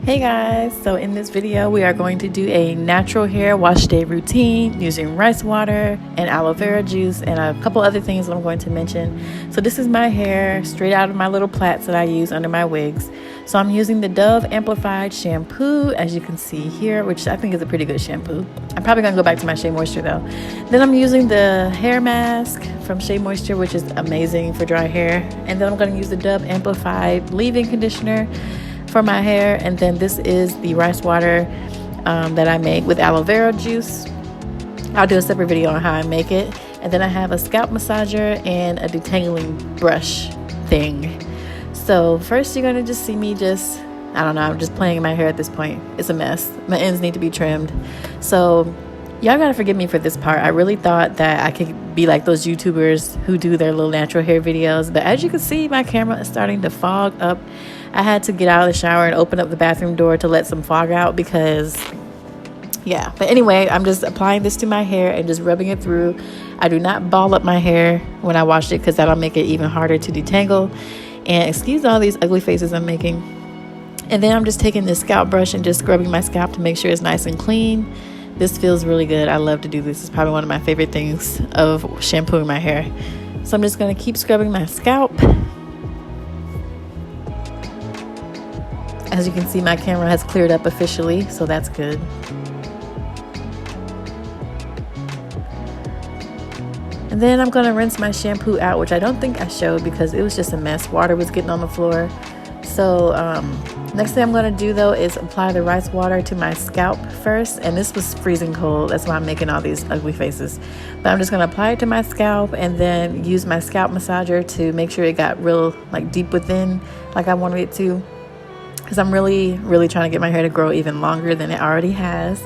Hey guys, so in this video we are going to do a natural hair wash day routine using rice water and aloe vera juice and a couple other things that I'm going to mention. So this is my hair straight out of my little plaits that I use under my wigs. So I'm using the Dove Amplified shampoo, as you can see here, which I think is a pretty good shampoo. I'm probably gonna go back to my Shea Moisture though. Then I'm using the hair mask from Shea Moisture, which is amazing for dry hair. And then I'm gonna use the Dove Amplified leave-in conditioner for my hair, and then this is the rice water that I make with aloe vera juice. I'll do a separate video on how I make it. And then I have a scalp massager and a detangling brush thing. So first you're gonna just see me I don't know, I'm just playing in my hair at this point. It's a mess. My ends need to be trimmed. So y'all gotta forgive me for this part. I really thought that I could be like those YouTubers who do their little natural hair videos, but as you can see, my camera is starting to fog up. I had to get out of the shower and open up the bathroom door to let some fog out because, yeah. But anyway, I'm just applying this to my hair and just rubbing it through. I do not ball up my hair when I wash it because that'll make it even harder to detangle. And excuse all these ugly faces I'm making. And then I'm just taking this scalp brush and just scrubbing my scalp to make sure it's nice and clean. This feels really good. I love to do this. It's probably one of my favorite things of shampooing my hair. So I'm just going to keep scrubbing my scalp. As you can see, my camera has cleared up officially, so that's good. And then I'm going to rinse my shampoo out, which I don't think I showed because it was just a mess. Water was getting on the floor. So next thing I'm going to do though is apply the rice water to my scalp first. And this was freezing cold. That's why I'm making all these ugly faces. But I'm just going to apply it to my scalp and then use my scalp massager to make sure it got real deep within like I wanted it to. Because I'm really trying to get my hair to grow even longer than it already has.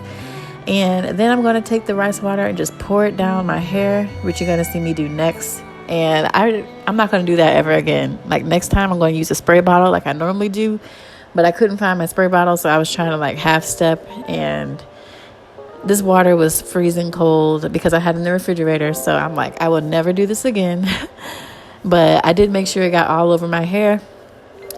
And then I'm going to take the rice water and just pour it down my hair, which you're going to see me do next. And I'm not going to do that ever again. Like next time I'm going to use a spray bottle like I normally do, but I couldn't find my spray bottle, so I was trying to half step, and this water was freezing cold because I had it in the refrigerator. So I'm like, I will never do this again. But I did make sure it got all over my hair.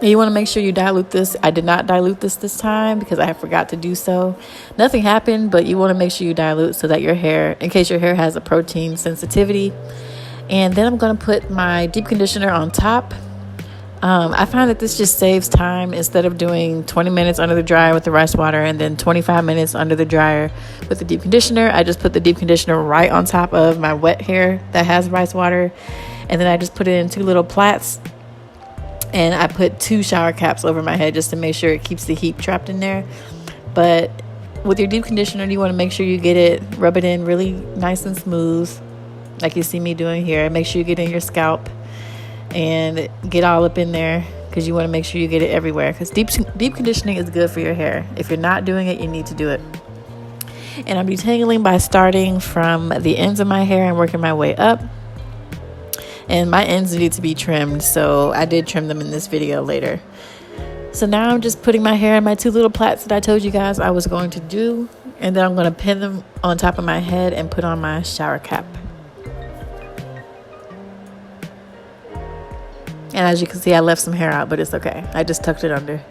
And you want to make sure you dilute this. I did not dilute this time because I forgot to do so. Nothing happened, but you want to make sure you dilute so that your hair, in case your hair has a protein sensitivity. And then I'm going to put my deep conditioner on top. I find that this just saves time. Instead of doing 20 minutes under the dryer with the rice water and then 25 minutes under the dryer with the deep conditioner, I just put the deep conditioner right on top of my wet hair that has rice water. And then I just put it in 2 little plaits. And I put 2 shower caps over my head just to make sure it keeps the heat trapped in there. But with your deep conditioner, you want to make sure you rub it in really nice and smooth, like you see me doing here. Make sure you get in your scalp and get all up in there because you want to make sure you get it everywhere. Because deep conditioning is good for your hair. If you're not doing it, you need to do it. And I'm detangling by starting from the ends of my hair and working my way up. And my ends need to be trimmed, so I did trim them in this video later. So now I'm just putting my hair in my 2 little plaits that I told you guys I was going to do. And then I'm going to pin them on top of my head and put on my shower cap. And as you can see, I left some hair out, but it's okay. I just tucked it under.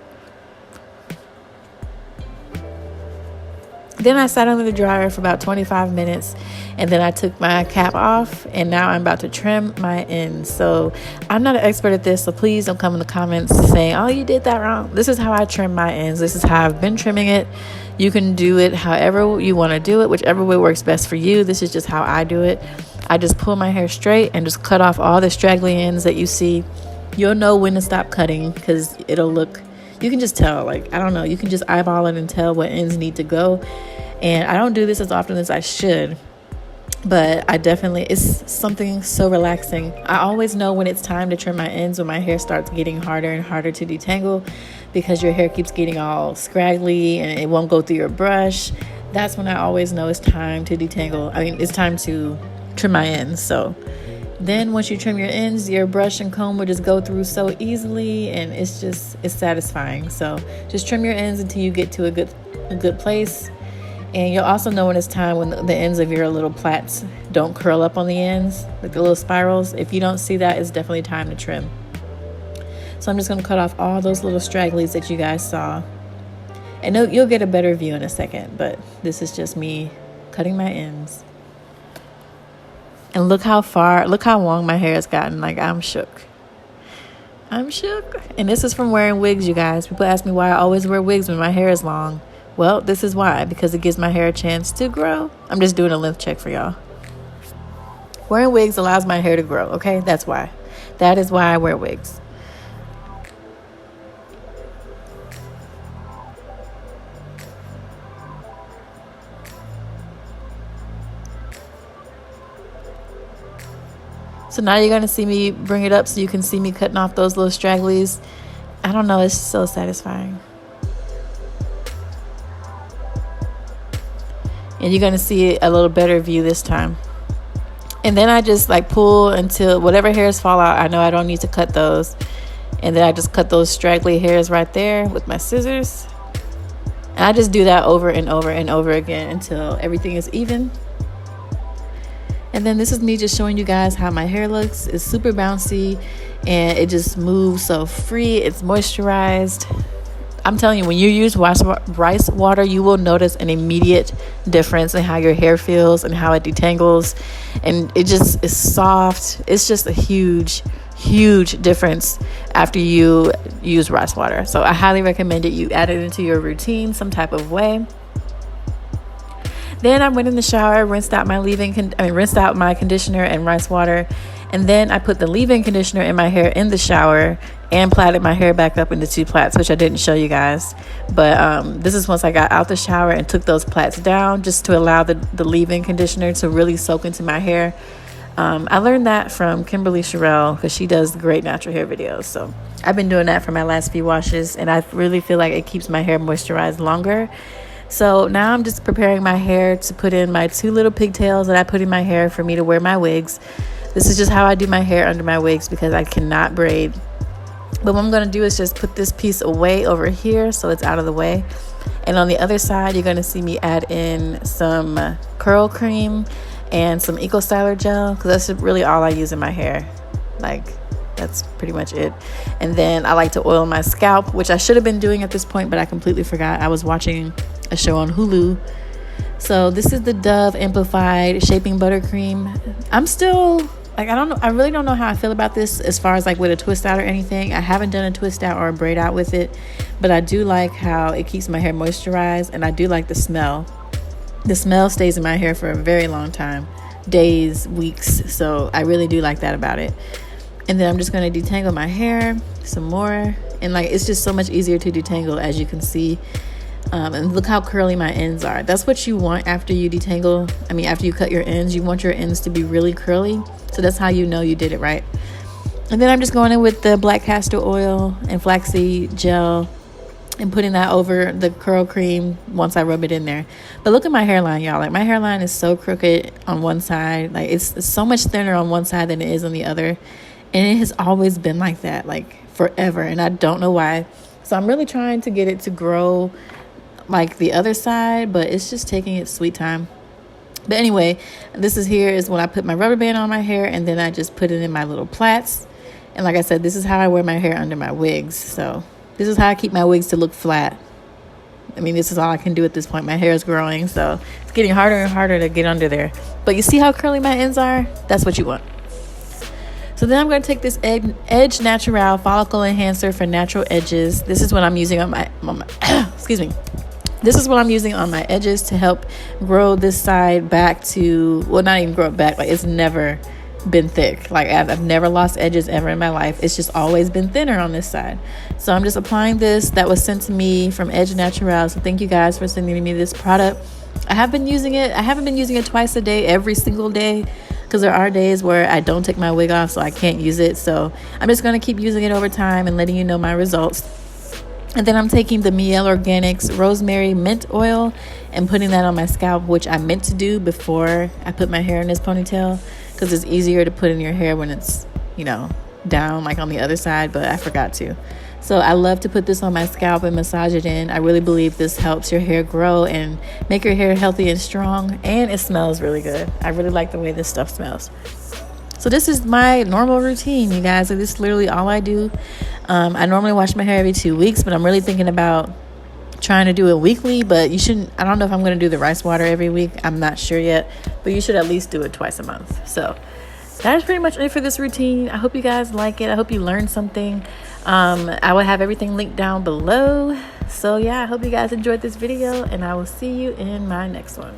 Then I sat under the dryer for about 25 minutes, and then I took my cap off, and now I'm about to trim my ends. So I'm not an expert at this, so please don't come in the comments saying, oh, you did that wrong. This is how I trim my ends. This is how I've been trimming it. You can do it however you want to do it, whichever way works best for you. This is just how I do it. I just pull my hair straight and just cut off all the straggly ends that you see. You'll know when to stop cutting because it'll look, you can just tell, I don't know, you can just eyeball it and tell what ends need to go. And I don't do this as often as I should. But I definitely, it's something so relaxing. I always know when it's time to trim my ends, when my hair starts getting harder and harder to detangle, because your hair keeps getting all scraggly and it won't go through your brush. That's when I always know it's time to detangle. I mean, it's time to trim my ends. So then once you trim your ends, your brush and comb will just go through so easily, and it's satisfying. So just trim your ends until you get to a good place. And you'll also know when it's time, when the ends of your little plaits don't curl up on the ends, like the little spirals. If you don't see that, it's definitely time to trim. So I'm just going to cut off all those little stragglies that you guys saw. And you'll get a better view in a second, but this is just me cutting my ends. And look how long my hair has gotten. Like, I'm shook. And this is from wearing wigs, you guys. People ask me why I always wear wigs when my hair is long. Well, this is why, because it gives my hair a chance to grow. I'm just doing a length check for y'all. Wearing wigs allows my hair to grow, okay? That's why. That is why I wear wigs. So now you're going to see me bring it up so you can see me cutting off those little stragglies. I don't know, it's so satisfying. And you're going to see a little better view this time. And then I just like pull until whatever hairs fall out. I know I don't need to cut those. And then I just cut those straggly hairs right there with my scissors. And I just do that over and over and over again until everything is even. And then this is me just showing you guys how my hair looks. It's super bouncy and it just moves so free. It's moisturized. I'm telling you, when you use rice water, you will notice an immediate difference in how your hair feels and how it detangles. And it just is soft. It's just a huge difference after you use rice water. So I highly recommend it. You add it into your routine some type of way. Then I went in the shower, rinsed out my conditioner and rice water. And then I put the leave-in conditioner in my hair in the shower and plaited my hair back up into 2 plaits, which I didn't show you guys. But this is once I got out the shower and took those plaits down, just to allow the leave-in conditioner to really soak into my hair. I learned that from Kimberly Sherrill, because she does great natural hair videos. So I've been doing that for my last few washes, and I really feel like it keeps my hair moisturized longer. So now I'm just preparing my hair to put in my 2 little pigtails that I put in my hair for me to wear my wigs. This is just how I do my hair under my wigs, because I cannot braid. But what I'm going to do is just put this piece away over here so it's out of the way. And on the other side, you're going to see me add in some curl cream and some Eco Styler gel, because that's really all I use in my hair. Like, that's pretty much it. And then I like to oil my scalp, which I should have been doing at this point, but I completely forgot. I was watching a show on Hulu. So this is the Dove Amplified Shaping Buttercream. I'm still like, I really don't know how I feel about this as far as like with a twist out or anything. I haven't done a twist out or a braid out with it, but I do like how it keeps my hair moisturized, and I do like the smell. The smell stays in my hair for a very long time, days, weeks. So I really do like that about it. And then I'm just going to detangle my hair some more, and like, it's just so much easier to detangle, as you can see. And look how curly my ends are. That's what you want after you detangle. I mean, after you cut your ends, you want your ends to be really curly. So that's how you know you did it right. And then I'm just going in with the black castor oil and flaxseed gel and putting that over the curl cream once I rub it in there. But look at my hairline, y'all. Like, my hairline is so crooked on one side. Like, it's so much thinner on one side than it is on the other. And it has always been like that, like forever. And I don't know why. So I'm really trying to get it to grow like the other side, but it's just taking its sweet time. But anyway, this is when I put my rubber band on my hair, and then I just put it in my little plaits. And like I said, this is how I wear my hair under my wigs. So this is how I keep my wigs to look flat. I mean, this is all I can do at this point. My hair is growing, so it's getting harder and harder to get under there. But you see how curly my ends are? That's what you want. So then I'm going to take this Edge Natural Follicle Enhancer for natural edges. This is what I'm using on my excuse me. This is what I'm using on my edges to help grow this side back to, well, not even grow it back. Like, it's never been thick. Like, I've never lost edges ever in my life. It's just always been thinner on this side. So I'm just applying this. That was sent to me from Edge Natural. So thank you guys for sending me this product. I have been using it. I haven't been using it twice a day, every single day, because there are days where I don't take my wig off, so I can't use it. So I'm just going to keep using it over time and letting you know my results. And then I'm taking the Mielle Organics Rosemary Mint Oil and putting that on my scalp, which I meant to do before I put my hair in this ponytail, because it's easier to put in your hair when it's, you know, down like on the other side, but I forgot to. So I love to put this on my scalp and massage it in. I really believe this helps your hair grow and make your hair healthy and strong, and it smells really good. I really like the way this stuff smells. So this is my normal routine, you guys. This is literally all I do. I normally wash my hair every 2 weeks, but I'm really thinking about trying to do it weekly. But you shouldn't, I don't know if I'm going to do the rice water every week. I'm not sure yet, but you should at least do it twice a month. So that is pretty much it for this routine. I hope you guys like it. I hope you learned something. I will have everything linked down below. So yeah, I hope you guys enjoyed this video, and I will see you in my next one.